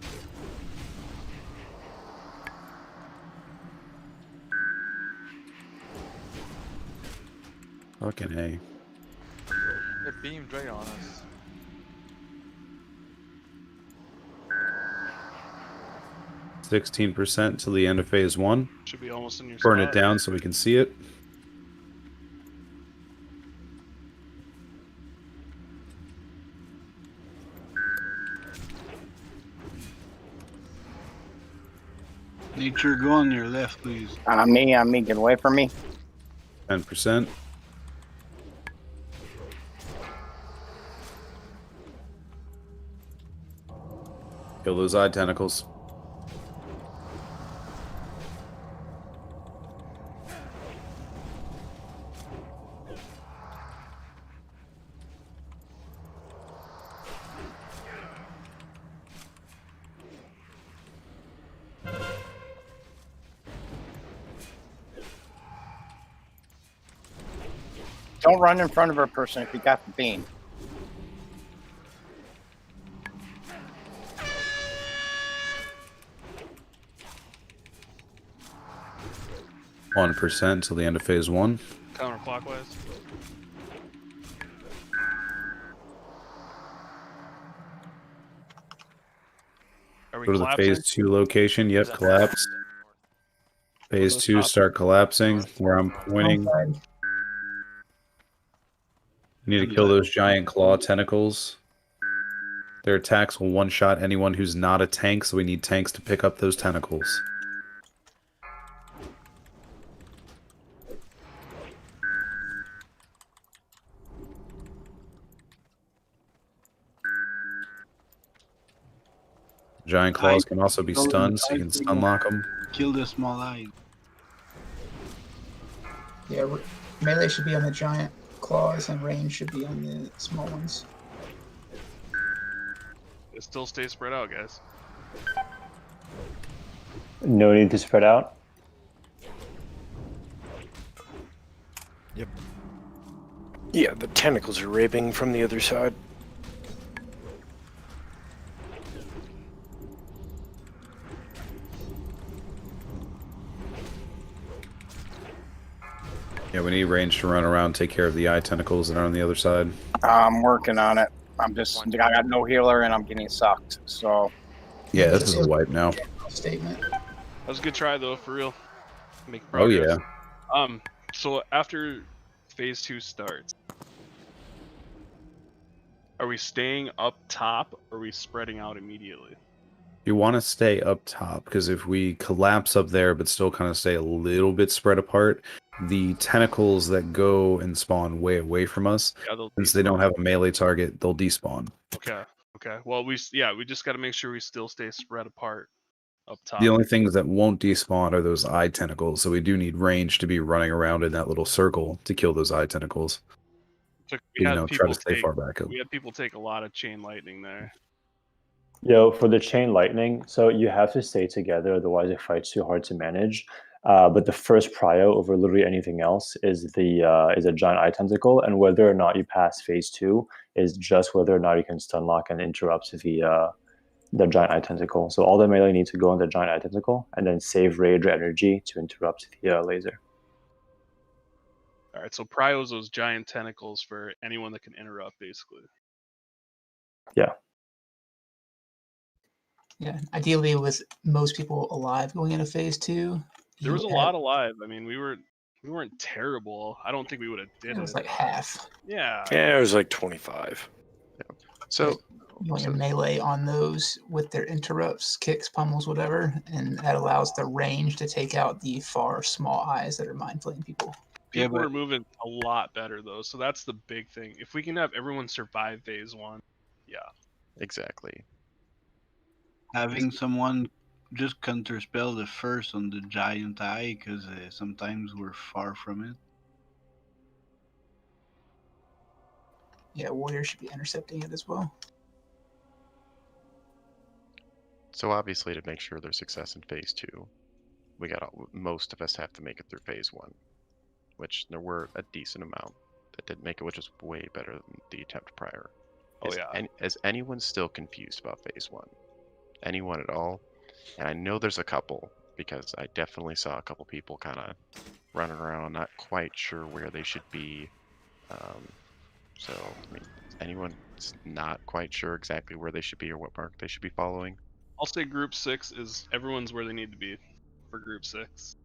Fucking A. It beamed right on us. – 16% till the end of phase 1. Should be almost in your Burn spot. it down so we can see it. Nature, go on your left, please. On me, get away from me. 10%. Kill those eye tentacles. Don't run in front of her person if you got the beam. %1 till the end of phase 1. Counterclockwise. Are we Go to the collapsing? phase 2 location. Yep, collapse. Phase 2, start collapsing. Where I'm pointing. You need to kill those giant claw tentacles. Their attacks will one-shot anyone who's not a tank, so we need tanks to pick up those tentacles. Giant claws can also be stunned, so you can stun lock them. Kill the small eyes. Yeah, melee should be on the giant claws, and range should be on the small ones. It still stays spread out, guys. No need to spread out. Yep. Yeah, the tentacles are raping from the other side. Yeah, we need range to run around, take care of the eye tentacles that are on the other side. I'm working on it. I got no healer and I'm getting sucked. So. Yeah, this is a wipe now. Statement. That was a good try, though, for real. Make Oh, progress. yeah. So after phase 2 starts, are we staying up top, or are we spreading out immediately? You want to stay up top, because if we collapse up there but still kind of stay a little bit spread apart, the tentacles that go and spawn way away from us, since they don't have a melee target, they'll despawn. Okay. Okay. Well, we just got to make sure we still stay spread apart up top. The only things that won't despawn are those eye tentacles, so we do need range to be running around in that little circle to kill those eye tentacles. So Try to stay far back up. We had people take a lot of chain lightning there. Yo, for the chain lightning, so you have to stay together, otherwise it fights too hard to manage. But the first prio over literally anything else is a giant eye tentacle, and whether or not you pass phase 2 is just whether or not you can stun lock and interrupt the giant eye tentacle. So all the melee need to go on the giant eye tentacle, and then save rage or energy to interrupt the laser. All right. So pryos those giant tentacles for anyone that can interrupt, basically. Yeah. Yeah, ideally with most people alive going into phase 2. There was a lot alive. I mean, we weren't terrible. I don't think we would have did it. It was like half. Yeah. Yeah, it was like 25. So you want your melee on those with their interrupts, kicks, pummels, whatever, and that allows the range to take out the far small eyes that are mind flaying people. People are moving a lot better though, so that's the big thing. If we can have everyone survive phase 1, yeah. Exactly. Having someone just counterspell the first on the giant eye, because sometimes we're far from it. Yeah, warrior should be intercepting it as well. So obviously, to make sure there's success in phase 2, most of us have to make it through phase 1, which there were a decent amount that didn't make it, which is way better than the attempt prior. Is anyone still confused about phase 1? Anyone at all? And I know there's a couple, because I definitely saw a couple people kind of running around, not quite sure where they should be. So, I mean, anyone not quite sure exactly where they should be or what mark they should be following? I'll say group 6 is everyone's where they need to be for group 6.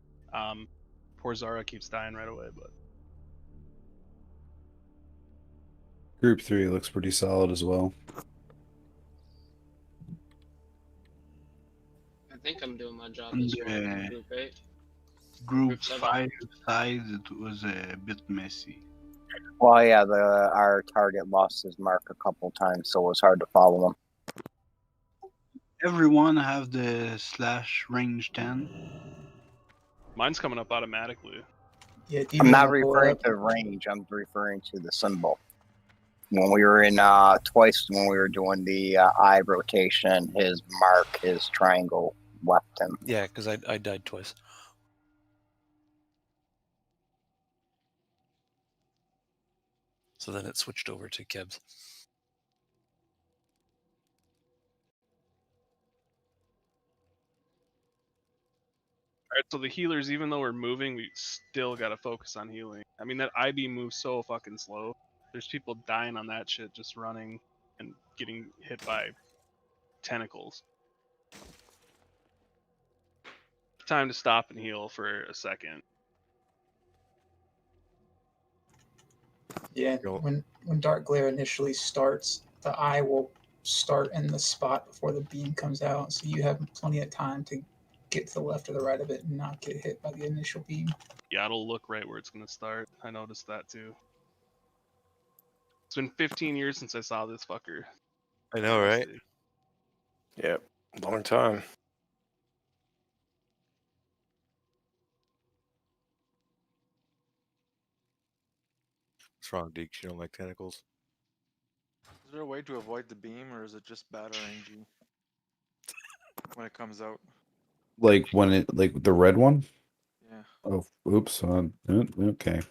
Poor Zara keeps dying right away, but Group 3 looks pretty solid as well. I think I'm I'm doing my job On as well in the Group 8. Group Group 7. 5 side, it was a bit messy. Well, yeah, our target lost his mark a couple times, so it was hard to follow him. Everyone have the slash range 10. Mine's coming up automatically. Yeah, I'm not referring to range. I'm referring to the symbol. When we were in twice, when we were doing the eye rotation, his mark, his triangle left him. Yeah, because I died twice. So then it switched over to Kebs. Alright, so the healers, even though we're moving, we still gotta focus on healing. I mean, that IB moves so fucking slow. There's people dying on that shit just running and getting hit by tentacles. Time to stop and heal for a second. Yeah, when Dark Glare initially starts, the eye will start in the spot before the beam comes out, so you have plenty of time to get to the left or the right of it and not get hit by the initial beam. Yeah, it'll look right where it's gonna start. I noticed that too. It's been 15 years since I saw this fucker. I know, right? Honestly. Yep, long time. What's wrong, Deeks? You don't like tentacles? Is there a way to avoid the beam, or is it just bad RNG when it comes out? Like when it, like the red one? Yeah. Oh, oops. Okay.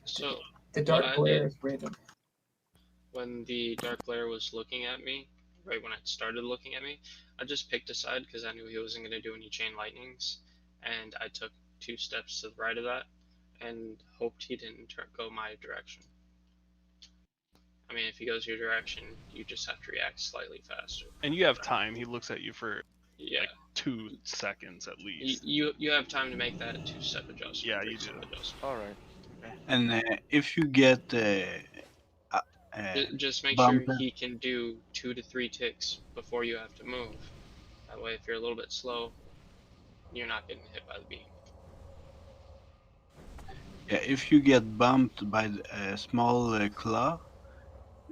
So The what Dark I Glare did is random. when the Dark Glare was looking at me, right when it started looking at me, I just picked a side because I knew he wasn't going to do any chain lightnings, and I took 2 steps to the right of that and hoped he didn't go my direction. I mean, if he goes your direction, you just have to react slightly faster. And you have time. He looks at you for Yeah. like 2 seconds at least. You have time to make that 2-step adjustment. Yeah, you do. All right. Okay. And if you get Just make sure bumped, he can do 2 to 3 ticks before you have to move. That way, if you're a little bit slow, you're not getting hit by the beam. yeah, if you get bumped by a small claw,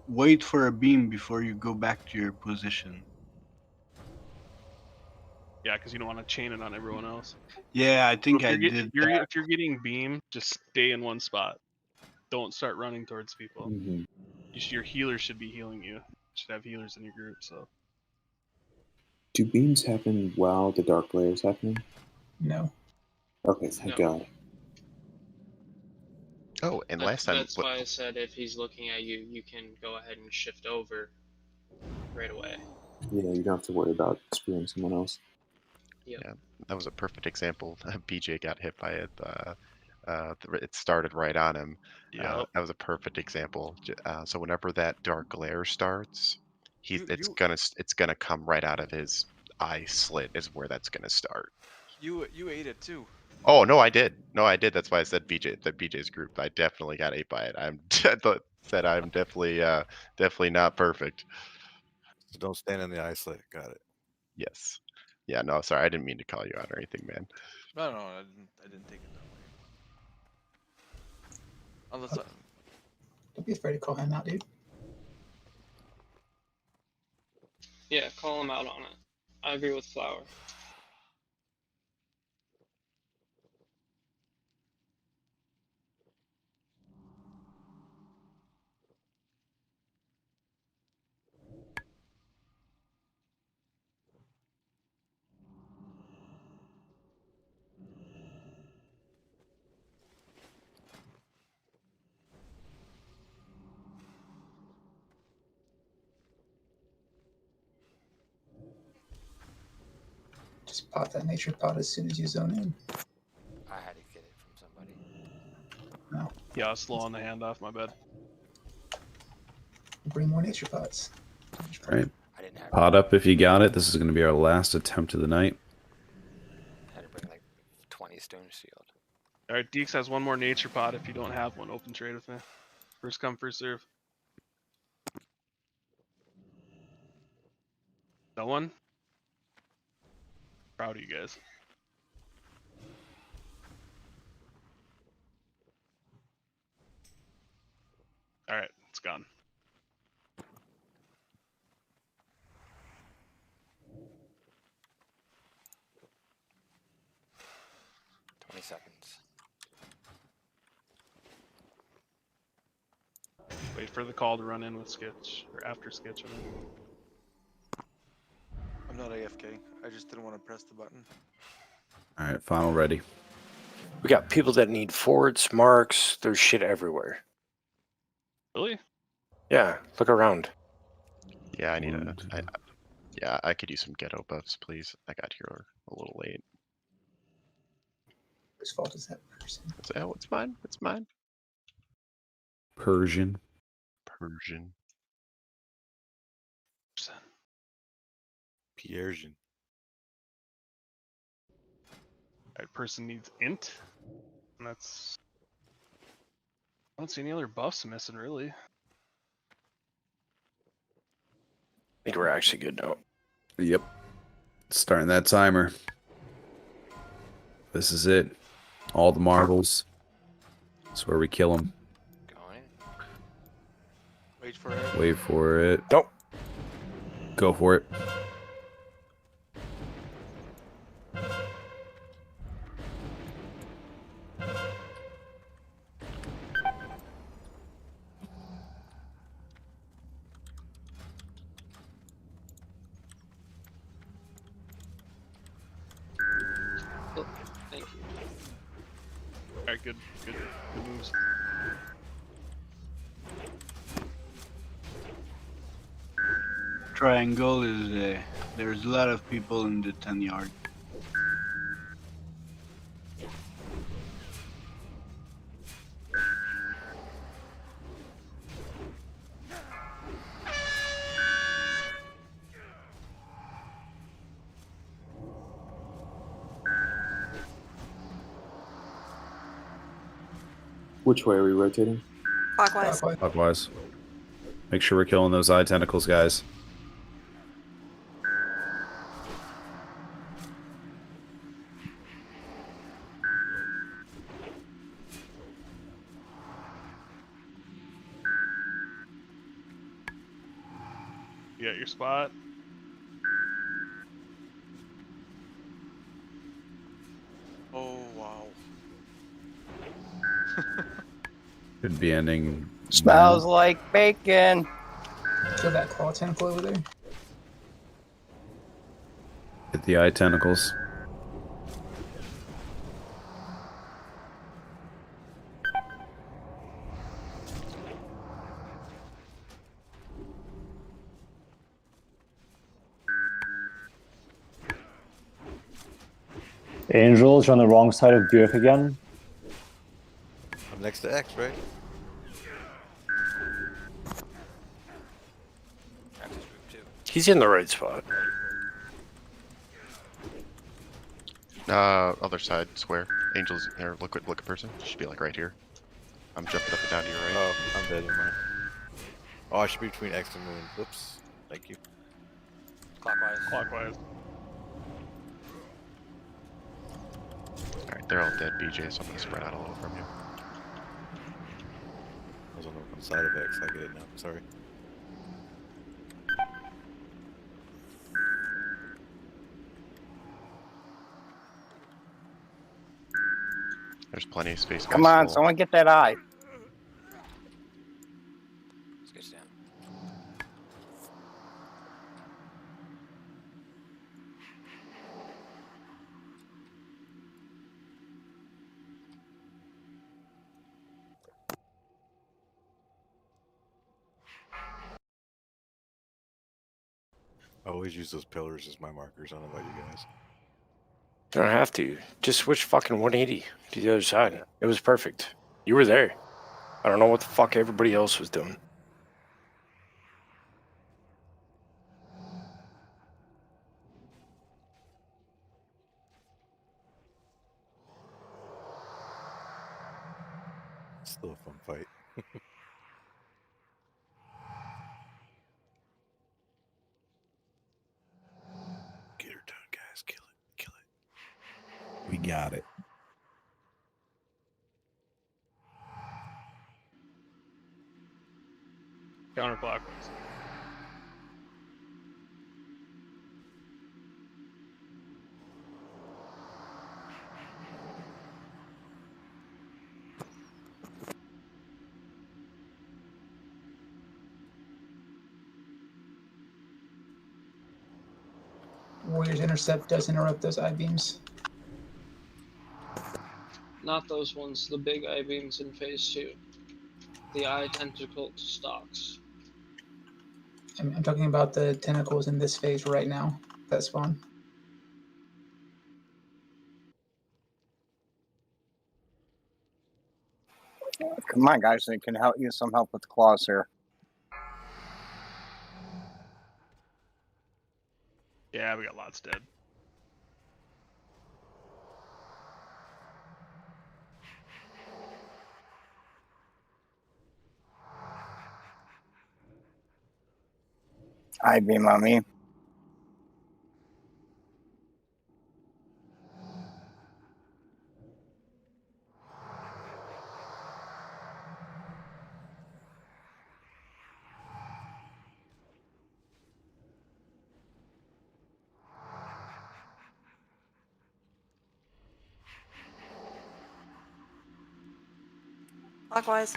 wait for a beam before you go back to your position. Yeah, because you don't want to chain it on everyone else. Yeah, I think So I if you're did if you're getting beam, just stay in one spot. Don't start running towards people. Mhm. Your healers should be healing you. You should have healers in your group. So Do beams happen while the Dark Glare is happening? No. Okay, thank No. God. Oh, and last time, That's why I said if he's looking at you, you can go ahead and shift over right away. Yeah, you don't have to worry about screwing someone else. Yep. yeah, that was a perfect example. BJ got hit by it. It started right on him. Yep. That was a perfect example. So whenever that dark glare starts, it's gonna come right out of his eye slit is where that's gonna start. You ate it too. Oh no, I did. No, I did. That's why I said BJ's group. I definitely got ate by it. I'm definitely not perfect. So don't stand in the eye slit. Got it. Yes. Yeah. No, sorry. I didn't mean to call you out or anything, man. No, I didn't take it that way. Unless Don't be afraid to call him out, dude. Yeah, call him out on it. I agree with Flower. Just pop that nature pot as soon as you zone in. I had to get it from somebody. No. Yeah, I was slow on the handoff. My bad. Bring more nature pots. All right. Pot up if you got it. This is going to be our last attempt of the night. I had to bring like 20 stone shield. All right, Deeks has one more nature pot. If you don't have one, open trade with me. First come, first serve. No one? Proud of you guys. All right, it's gone. Seconds. Wait for the call to run in with Sketch, or after Sketch. I mean. I'm not AFK. I just didn't want to press the button. All right, final ready. We got people that need forts, marks. There's shit everywhere. Really? Yeah, look around. Yeah, I need yeah, I could use some ghetto buffs, please. I got here a little late. Whose fault is that person? It's mine. It's mine. Persian. Persian. Persian. Alright, person needs int. And that's... I don't see any other buffs missing, really. I think we're actually good now. Yep. Starting that timer. This is it. All the marbles. That's where we kill them. Wait for it. Wait for it. Nope. Go for it. Oh, thank you. Alright, good moves. Triangle is there's a lot of people in the 10 yard. Which way are we rotating? Clockwise. Clockwise. Make sure we're killing those eye tentacles, guys. You got your spot. Oh, wow. Could be ending. Smells like bacon. Kill that claw tentacle over there. Hit the eye tentacles. Angels, you're on the wrong side of Björk again. I'm next to X, right? He's in the right spot. Other side, square. Angels, or liquid person. Should be like right here. I'm jumping up and down to your right. Oh, I'm dead in mine. Oh, I should be between X and Moon. Whoops. Thank you. Clockwise. Clockwise. Alright, they're all dead, BJ, so I'm gonna spread out a little from you. I was on the one side of X. I get it now. Sorry. There's plenty of space. Come guys, on, full. someone get that eye. Sketch down. I always use those pillars as my markers. I don't know about you guys. You don't have to. Just switch fucking 180 to the other side. It was perfect. You were there. I don't know what the fuck everybody else was doing. Still a fun fight. Get her done, guys. Kill it. Kill it. Counterclockwise. Warrior's Intercept does interrupt those I-beams. Not those ones, the big I-beams in phase 2. The eye tentacle stalks. I'm talking about the tentacles in this phase right now that spawn. Come on, guys, I can help use some help with the claws here. Yeah, we got lots dead. I-beam on me. Clockwise.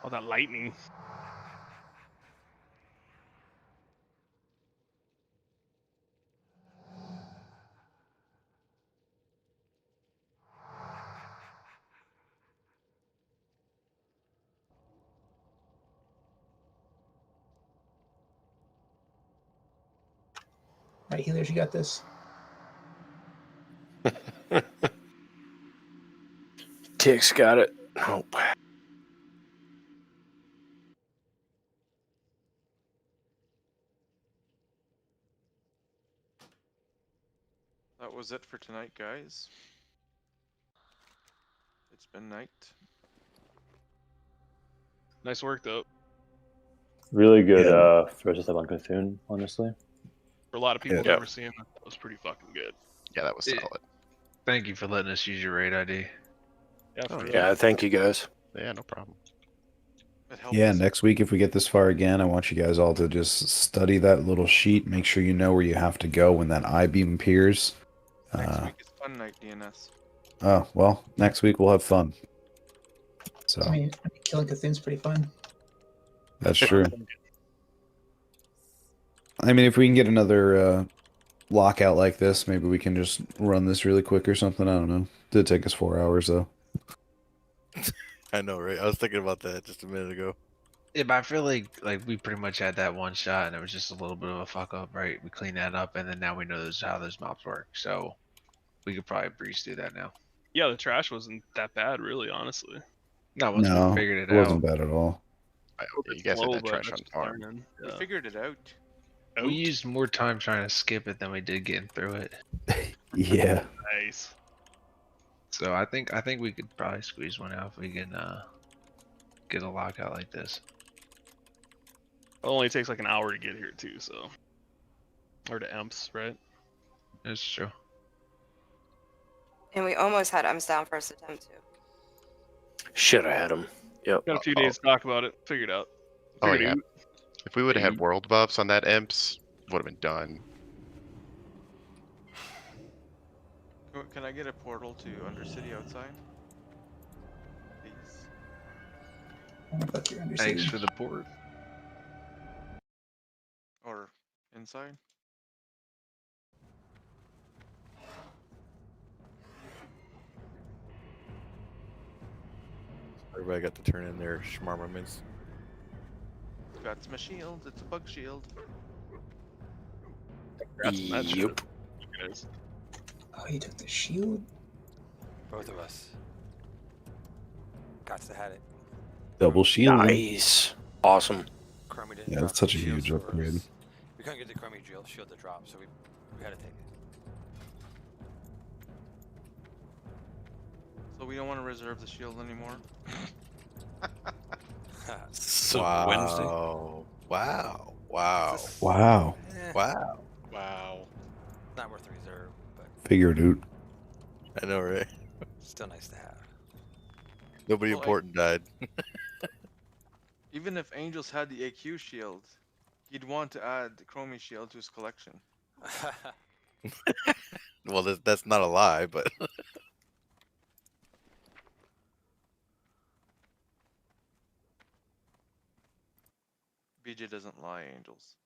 Oh, that lightning. All right, healers, you got this. Tick's got it. Nope. That was it for tonight, guys. It's been night. Nice work, though. Really good first step on Cthulhu, honestly. For a lot of people Yeah. never seeing that was pretty fucking good. Yeah, that was Yeah. solid. Thank you for letting us use your raid ID. Yeah, Oh, for Yeah, thank you guys. Yeah, no problem. It helped Yeah, us. next week, if we get this far again, I want you guys all to just study that little sheet. Make sure you know where you have to go when that I-beam appears. Next week is fun night, DNS. Oh, well, next week we'll have fun. So, I mean, killing Cthulhu's pretty fun. that's true. I mean, if we can get another lockout like this, maybe we can just run this really quick or something. I don't know. Did take us 4 hours, though. I know, right? I was thinking about that just a minute ago. Yeah, but I feel like we pretty much had that one shot, and it was just a little bit of a fuck up, right? We cleaned that up, and then now we know how those mobs work, so we could probably breeze through that now. Yeah, the trash wasn't that bad, really, honestly. No, once No, we figured it it wasn't out. bad at all. You guys slow, had that but trash that's on just farm. learning. We Yeah. figured it out. We used more time trying to skip it than we did getting through it. Yeah. Nice. So I think we could probably squeeze one out if we can get a lockout like this. It only takes like an hour to get here, too, so. Or to Emps, right? That's true. And we almost had M's down first attempt too. Should have had him. Yep. Got a few days to talk about it. Figured out. Oh, Figured yeah. it out. If we would have had world buffs on that imps, would have been done. Can I get a portal to Undercity outside? Please. I don't know if you're Thanks for the port. inside. Everybody got to turn in their schmarmaments. That's my shield. It's a bug shield. Yep. Oh, he took the shield. Both of us. Got to had it. Double shield. Nice. Awesome. Chromie didn't Yeah, drop that's such a any shields huge for upgrade. us. We couldn't get the Chromie shield to drop, so we had to take it. So we don't want to reserve the shield anymore. So wow. Wednesday. Wow. Wow. Wow. Wow. Wow. Not worth the reserve, but Figured out. I know, right? still nice to have. Nobody Well, important died. Even if Angels had the AQ shield, he'd want to add the Chromie shield to his collection. Well, that's not a lie, but BJ doesn't lie, Angels.